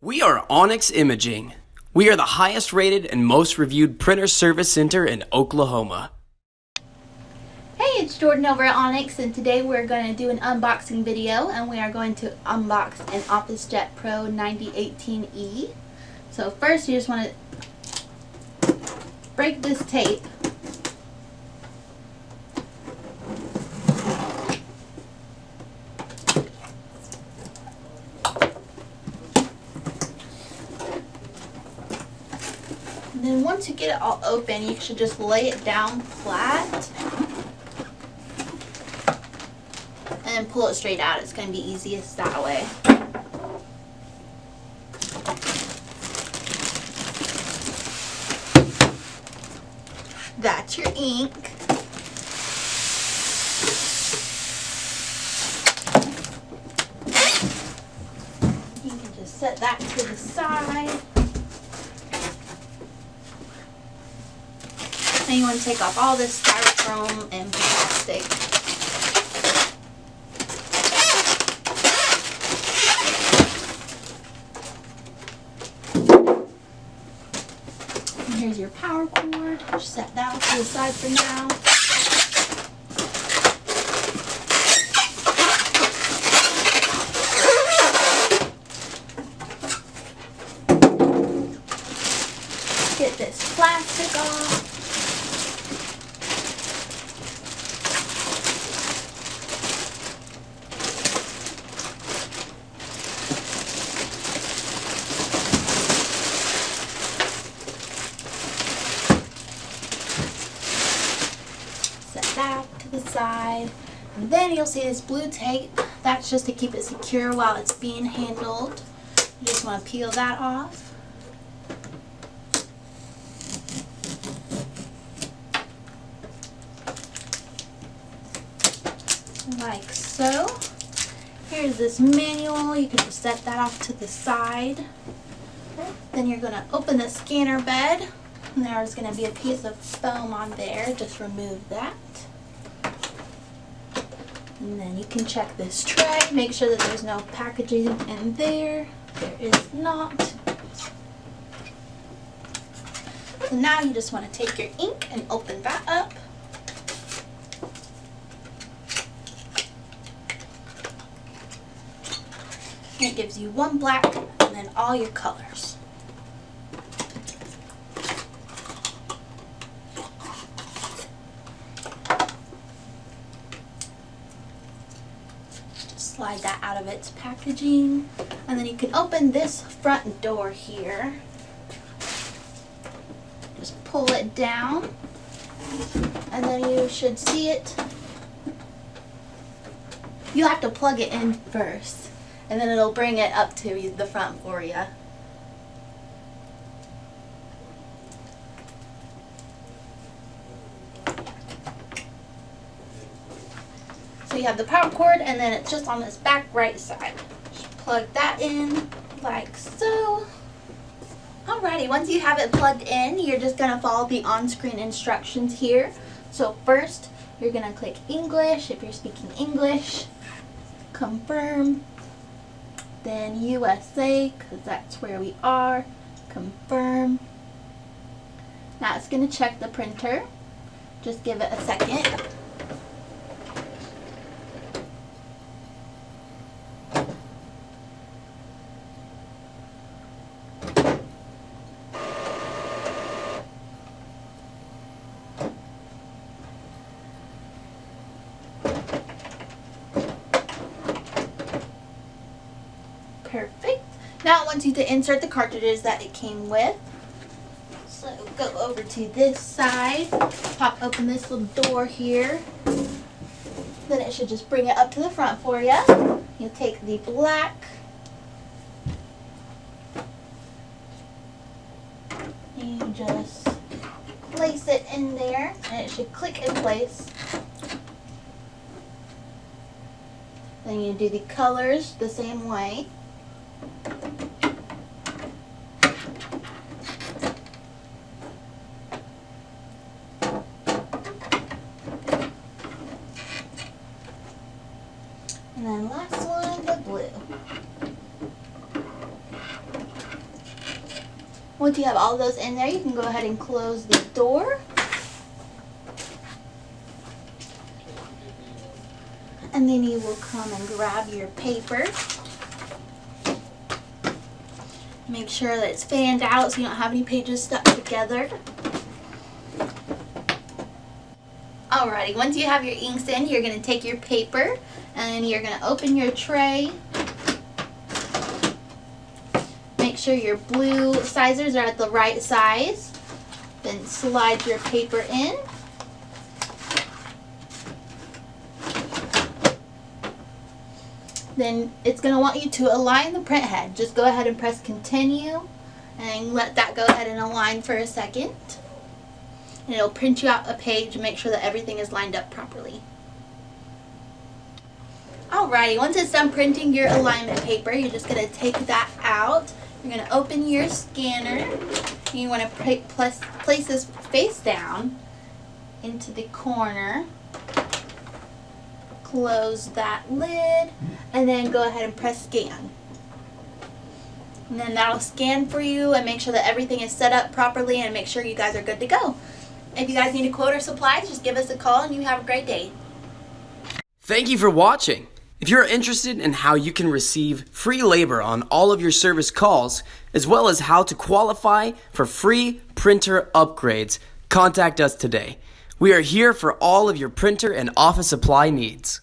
We are Onyx Imaging. We are the highest rated and most reviewed printer service center in Oklahoma. Hey, it's Jordan over at Onyx, and today we're going to do an unboxing video, and we are going to unbox an OfficeJet Pro 9018E. So first you just want to break this tape. And then once you get it all open, you should just lay it down flat and then pull it straight out. It's going to be easiest that way. That's your ink. You can just set that to the side. Then you want to take off all this styrofoam and plastic. And here's your power cord. Just set that off to the side for now. Get this plastic off. That to the side, and then you'll see this blue tape. That's just to keep it secure while it's being handled. You just want to peel that off. Like so. Here's this manual. You can just set that off to the side. Then you're going to open the scanner bed. And there's going to be a piece of foam on there. Just remove that. And then you can check this tray. Make sure that there's no packaging in there. There is not. So now you just want to take your ink and open that up. And it gives you one black and then all your colors. Slide that out of its packaging, and then you can open this front door here. Just pull it down, and then you should see it. You have to plug it in first, and then it'll bring it up to the front for you. So you have the power cord, and then it's just on this back right side. Just plug that in like so. Alrighty, once you have it plugged in, you're just going to follow the on-screen instructions here. So first, you're going to click English if you're speaking English. Confirm. Then USA, because that's where we are. Confirm. Now it's going to check the printer. Just give it a second. Perfect. Now it wants you to insert the cartridges that it came with. So go over to this side, pop open this little door here. Then it should just bring it up to the front for you. You'll take the black and you just place it in there, and it should click in place. Then you do the colors the same way. And then last one, the blue. Once you have all those in there, you can go ahead and close the door. And then you will come and grab your paper. Make sure that it's fanned out so you don't have any pages stuck together. Alrighty, once you have your inks in, you're going to take your paper and you're going to open your tray. Make sure your blue sizers are at the right size. Then slide your paper in. Then it's going to want you to align the print head. Just go ahead and press continue and let that go ahead and align for a second. And it'll print you out a page and make sure that everything is lined up properly. Alrighty, once it's done printing your alignment paper, you're just going to take that out. You're going to open your scanner. And you want to place this face down into the corner. Close that lid and then go ahead and press scan. And then that'll scan for you and make sure that everything is set up properly and make sure you guys are good to go. If you guys need a quote or supplies, just give us a call and you have a great day. Thank you for watching. If you're interested in how you can receive free labor on all of your service calls, as well as how to qualify for free printer upgrades, contact us today. We are here for all of your printer and office supply needs.